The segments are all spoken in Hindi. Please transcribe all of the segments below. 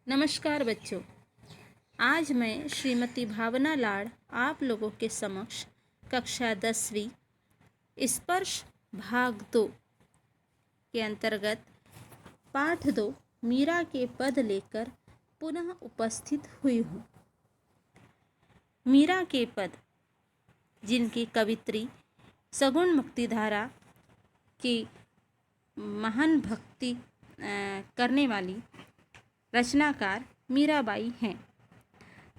नमस्कार बच्चों। आज मैं श्रीमती भावना लाड़ आप लोगों के समक्ष कक्षा 10वीं स्पर्श भाग 2 के अंतर्गत पाठ 2 मीरा के पद लेकर पुनः उपस्थित हुई हूँ। मीरा के पद, जिनकी कवित्री सगुण मुक्तिधारा की महान भक्ति करने वाली रचनाकार मीराबाई हैं,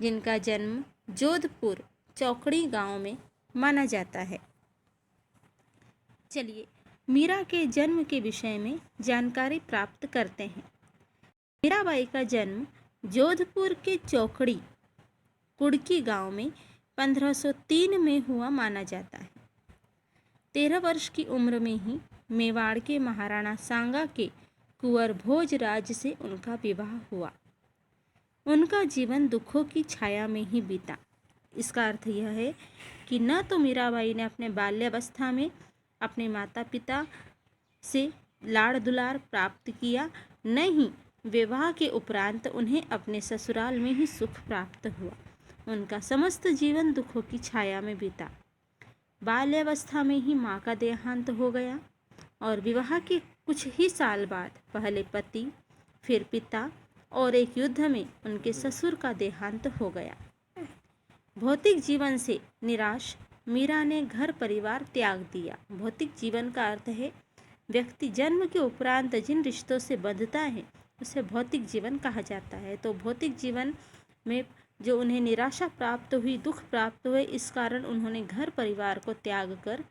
जिनका जन्म जोधपुर चौकड़ी गांव में माना जाता है। चलिए मीरा के जन्म के विषय में जानकारी प्राप्त करते हैं। मीराबाई का जन्म जोधपुर के चौकड़ी कुड़की गांव में 1503 में हुआ माना जाता है। 13 वर्ष की उम्र में ही मेवाड़ के महाराणा सांगा के कुंवर भोजराज से उनका विवाह हुआ। उनका जीवन दुखों की छाया में ही बीता। इसका अर्थ यह है कि न तो मीराबाई ने अपने बाल्यावस्था में अपने माता पिता से लाड़ दुलार प्राप्त किया, न ही विवाह के उपरांत उन्हें अपने ससुराल में ही सुख प्राप्त हुआ। उनका समस्त जीवन दुखों की छाया में बीता। बाल्यावस्था में ही माँ का देहांत हो गया और विवाह के कुछ ही साल बाद पहले पति, फिर पिता और एक युद्ध में उनके ससुर का देहांत हो गया। भौतिक जीवन से निराश मीरा ने घर परिवार त्याग दिया। भौतिक जीवन का अर्थ है व्यक्ति जन्म के उपरांत जिन रिश्तों से बंधता है उसे भौतिक जीवन कहा जाता है। तो भौतिक जीवन में जो उन्हें निराशा प्राप्त हुई, दुख प्राप्त हुए, इस कारण उन्होंने घर परिवार को त्याग कर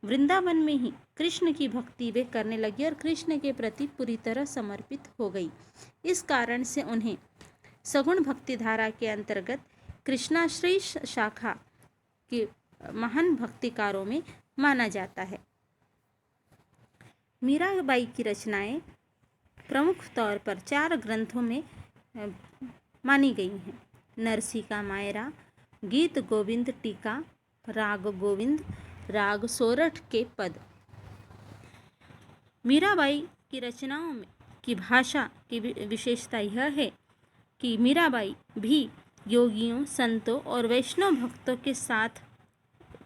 वृंदावन में ही कृष्ण की भक्ति वे करने लगी और कृष्ण के प्रति पूरी तरह समर्पित हो गई। इस कारण से उन्हें सगुण भक्ति धारा के अंतर्गत कृष्णाश्रयी शाखा के महान भक्तिकारों में माना जाता है। मीराबाई की रचनाएं प्रमुख तौर पर 4 ग्रंथों में मानी गई हैं: नरसिका मायरा, गीत गोविंद टीका, राग गोविंद, राग सोरठ के पद। मीराबाई की रचनाओं में की भाषा की विशेषता यह है कि मीराबाई भी योगियों, संतों और वैष्णव भक्तों के साथ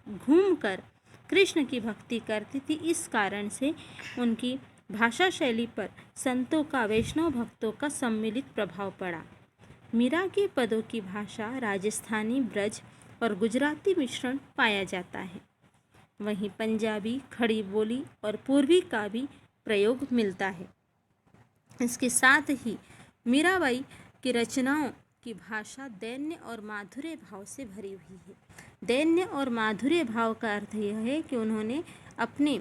घूमकर कृष्ण की भक्ति करती थी। इस कारण से उनकी भाषा शैली पर संतों का, वैष्णव भक्तों का सम्मिलित प्रभाव पड़ा। मीरा के पदों की भाषा राजस्थानी, ब्रज और गुजराती मिश्रण पाया जाता है। वहीं पंजाबी, खड़ी बोली और पूर्वी का भी प्रयोग मिलता है। इसके साथ ही मीराबाई की रचनाओं की भाषा दैन्य और माधुर्य भाव से भरी हुई है। दैन्य और माधुर्य भाव का अर्थ यह है कि उन्होंने अपने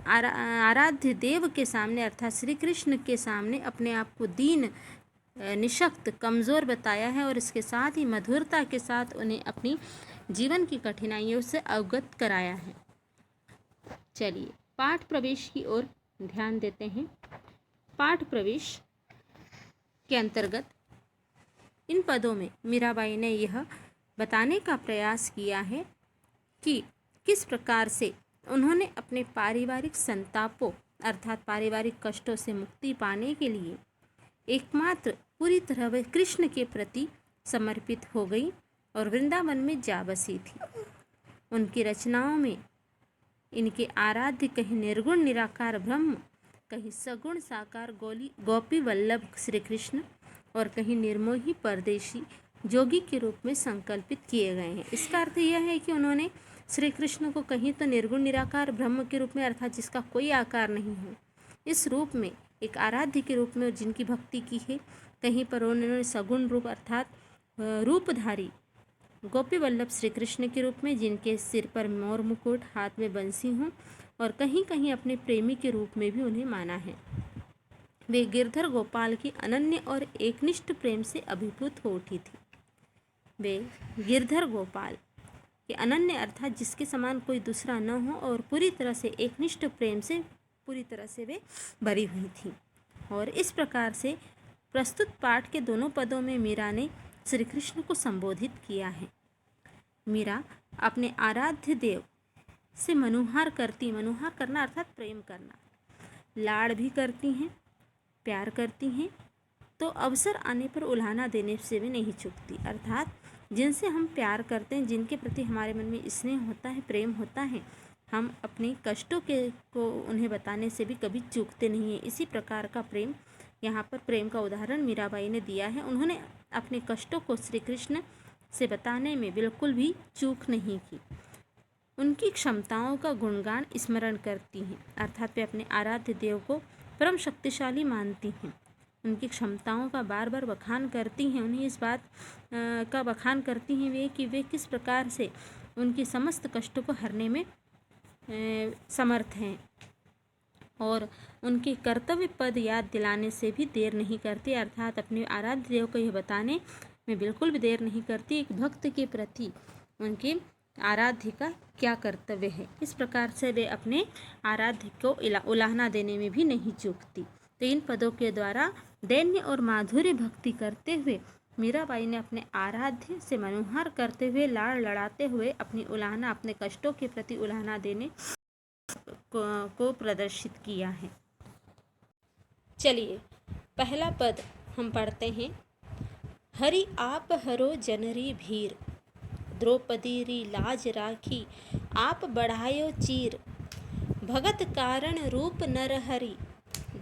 आराध्य देव के सामने अर्थात श्री कृष्ण के सामने अपने आप को दीन, निशक्त, कमज़ोर बताया है और इसके साथ ही मधुरता के साथ उन्हें अपनी जीवन की कठिनाइयों से अवगत कराया है। चलिए पाठ प्रवेश की ओर ध्यान देते हैं। पाठ प्रवेश के अंतर्गत इन पदों में मीराबाई ने यह बताने का प्रयास किया है कि किस प्रकार से उन्होंने अपने पारिवारिक संतापों अर्थात पारिवारिक कष्टों से मुक्ति पाने के लिए एकमात्र पूरी तरह वे कृष्ण के प्रति समर्पित हो गई और वृंदावन में जा बसी थी। उनकी रचनाओं में इनके आराध्य कहीं निर्गुण निराकार ब्रह्म, कहीं सगुण साकार गोपी वल्लभ श्री कृष्ण और कहीं निर्मोही परदेशी जोगी के रूप में संकल्पित किए गए हैं। इसका अर्थ यह है कि उन्होंने श्री कृष्ण को कहीं तो निर्गुण निराकार ब्रह्म के रूप में अर्थात जिसका कोई आकार नहीं हो, इस रूप में एक आराध्य के रूप में जिनकी भक्ति की है, कहीं पर उन्होंने सगुण रूप अर्थात रूपधारी गोपी वल्लभ श्री कृष्ण के रूप में जिनके सिर पर मोर मुकुट, हाथ में बंसी हों, और कहीं कहीं अपने प्रेमी के रूप में भी उन्हें माना है। वे गिरधर गोपाल की अनन्य और एकनिष्ठ प्रेम से अभिभूत हो उठी थी। वे गिरधर गोपाल के अनन्य अर्थात जिसके समान कोई दूसरा न हो और पूरी तरह से एकनिष्ठ प्रेम से पूरी तरह से वे भरी हुई थी। और इस प्रकार से प्रस्तुत पाठ के दोनों पदों में मीरा ने श्री कृष्ण को संबोधित किया है। मीरा अपने आराध्य देव से मनुहार करना अर्थात प्रेम करना, लाड़ भी करती हैं, प्यार करती हैं तो अवसर आने पर उलाहना देने से भी नहीं चूकती। अर्थात जिनसे हम प्यार करते हैं, जिनके प्रति हमारे मन में स्नेह होता है, प्रेम होता है, हम अपने कष्टों को उन्हें बताने से भी कभी चूकते नहीं हैं। इसी प्रकार का प्रेम, यहाँ पर प्रेम का उदाहरण मीराबाई ने दिया है। उन्होंने अपने कष्टों को श्री कृष्ण से बताने में बिल्कुल भी चूक नहीं की। उनकी क्षमताओं का गुणगान स्मरण करती हैं, अर्थात वे अपने आराध्य देव को परम शक्तिशाली मानती हैं। उनकी क्षमताओं का बार बार बखान करती हैं। उन्हें इस बात का बखान करती हैं वे कि वे किस प्रकार से उनकी समस्त कष्टों को हरने में समर्थ हैं, और उनके कर्तव्य पद याद दिलाने से भी देर नहीं करती। अर्थात अपने आराध्य देव को यह बताने में बिल्कुल भी देर नहीं करती एक भक्त के प्रति उनके आराध्य का क्या कर्तव्य है। इस प्रकार से वे अपने आराध्य को उलाहना देने में भी नहीं चूकती। तो इन पदों के द्वारा दैन्य और माधुर्य भक्ति करते हुए मीराबाई ने अपने आराध्य से मनोहार करते हुए, लाड़ लड़ाते हुए अपनी उलाहना, अपने कष्टों के प्रति उलाहना देने को प्रदर्शित किया है। चलिए पहला पद हम पढ़ते हैं। हरि आप हरो जनरी भीर, द्रौपदी री लाज राखी, आप बढ़ायो चीर, भगत कारण रूप नर हरि,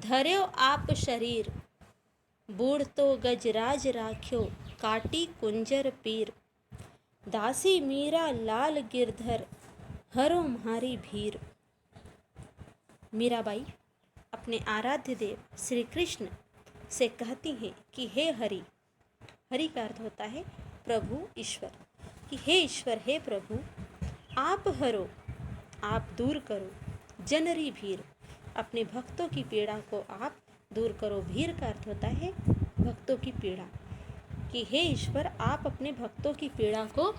धर्यो आप शरीर, बूढ़ तो गजराज राख्यो, काटी कुंजर पीर, दासी मीरा लाल गिरधर, हरो म्हारी भीर। मीराबाई अपने आराध्य देव श्री कृष्ण से कहती हैं कि हे हरि, हरि का अर्थ होता है प्रभु, ईश्वर, कि हे ईश्वर, हे प्रभु, आप हरो, आप दूर करो, जनरी भीर, अपने भक्तों की पीड़ा को आप दूर करो। भीर का अर्थ होता है भक्तों की पीड़ा, कि हे ईश्वर, आप अपने भक्तों की पीड़ा को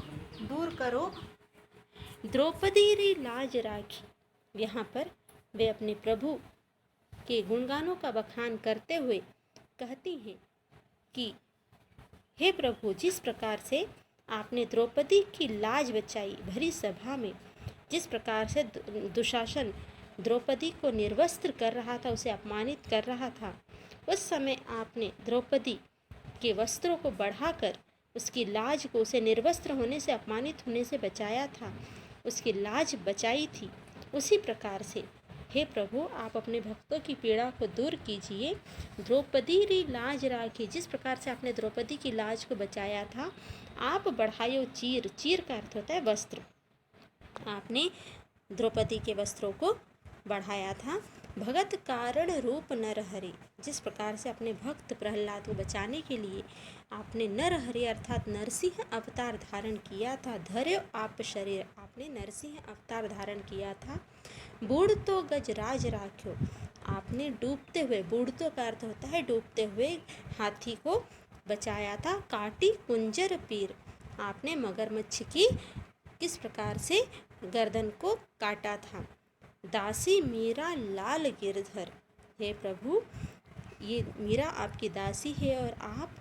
दूर करो। द्रौपदी री लाज राखी, यहाँ पर वे अपने प्रभु के गुणगानों का बखान करते हुए कहती हैं कि हे प्रभु, जिस प्रकार से आपने द्रौपदी की लाज बचाई भरी सभा में, जिस प्रकार से दुशासन द्रौपदी को निर्वस्त्र कर रहा था, उसे अपमानित कर रहा था, उस समय आपने द्रौपदी के वस्त्रों को बढ़ाकर उसकी लाज को, उसे निर्वस्त्र होने से, अपमानित होने से बचाया था, उसकी लाज बचाई थी। उसी प्रकार से हे प्रभु, आप अपने भक्तों की पीड़ा को दूर कीजिए। द्रौपदी री लाज राखी, जिस प्रकार से आपने द्रौपदी की लाज को बचाया था, आप बढ़ायो चीर, चीर का अर्थ होता है वस्त्र, आपने द्रौपदी के वस्त्रों को बढ़ाया था। भगत कारण रूप नरहरि, जिस प्रकार से अपने भक्त प्रहलाद को बचाने के लिए आपने नरहरि अर्थात नरसिंह अवतार धारण किया था। धर्यो आप शरीर, आपने नरसिंह अवतार धारण किया था। बूढ़ तो गजराज राख्यो, आपने डूबते हुए, बूढ़ तो का अर्थ होता है डूबते हुए, हाथी को बचाया था। काटी कुंजर पीर, आपने मगरमच्छ की किस प्रकार से गर्दन को काटा था। दासी मीरा लाल गिरधर, हे प्रभु, ये मीरा आपकी दासी है और आप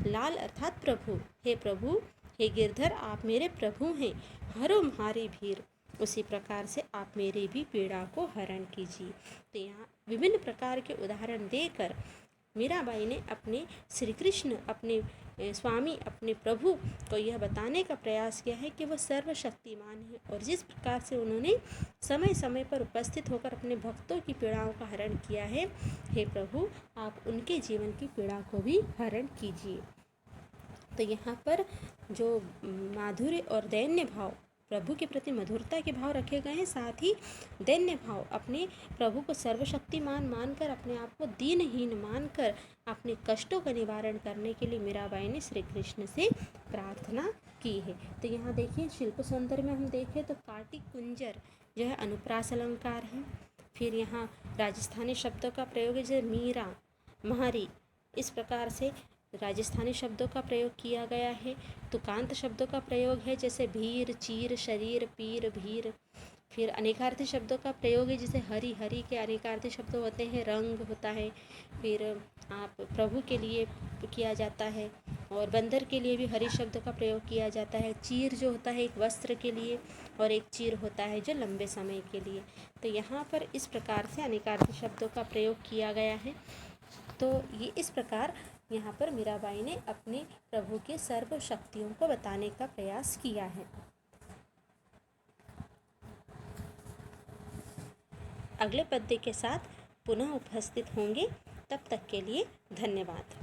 लाल अर्थात प्रभु, हे प्रभु, हे गिरधर, आप मेरे प्रभु हैं। हरो म्हारी भीर, उसी प्रकार से आप मेरी भी पीड़ा को हरण कीजिए। तो यहाँ विभिन्न प्रकार के उदाहरण देकर मीराबाई ने अपने श्री कृष्ण, अपने स्वामी, अपने प्रभु को यह बताने का प्रयास किया है कि वह सर्वशक्तिमान है, और जिस प्रकार से उन्होंने समय समय पर उपस्थित होकर अपने भक्तों की पीड़ाओं का हरण किया है, हे प्रभु, आप उनके जीवन की पीड़ा को भी हरण कीजिए। तो यहाँ पर जो माधुर्य और दैन्य भाव, प्रभु के प्रति मधुरता के भाव रखे गए हैं, साथ ही दैन्य भाव, अपने प्रभु को सर्वशक्तिमान मानकर, अपने आप को दीनहीन मानकर अपने कष्टों का निवारण करने के लिए मीराबाई ने श्री कृष्ण से प्रार्थना की है। तो यहाँ देखिए शिल्प सौंदर्य में हम देखें तो काटी कुंजर जो है अनुप्रास अलंकार है। फिर यहाँ राजस्थानी शब्दों का प्रयोग है, जैसे मीरा, म्हारी, इस प्रकार से राजस्थानी शब्दों का प्रयोग किया गया है। तुकांत शब्दों का प्रयोग है, जैसे भीर, चीर, शरीर, पीर, भीर। फिर अनेकार्थी शब्दों का प्रयोग है, जैसे हरि, हरि के अनेकार्थी शब्द होते हैं, रंग होता है। फिर आप प्रभु के लिए किया जाता है, और बंदर के लिए भी हरि शब्द का प्रयोग किया जाता है। चीर जो होता है एक वस्त्र के लिए, और एक चीर होता है जो लंबे समय के लिए। तो यहाँ पर इस प्रकार से अनेकार्थी शब्दों का प्रयोग किया गया है। तो ये इस प्रकार यहाँ पर मीराबाई ने अपने प्रभु के सर्व शक्तियों को बताने का प्रयास किया है। अगले पद्य के साथ पुनः उपस्थित होंगे, तब तक के लिए धन्यवाद।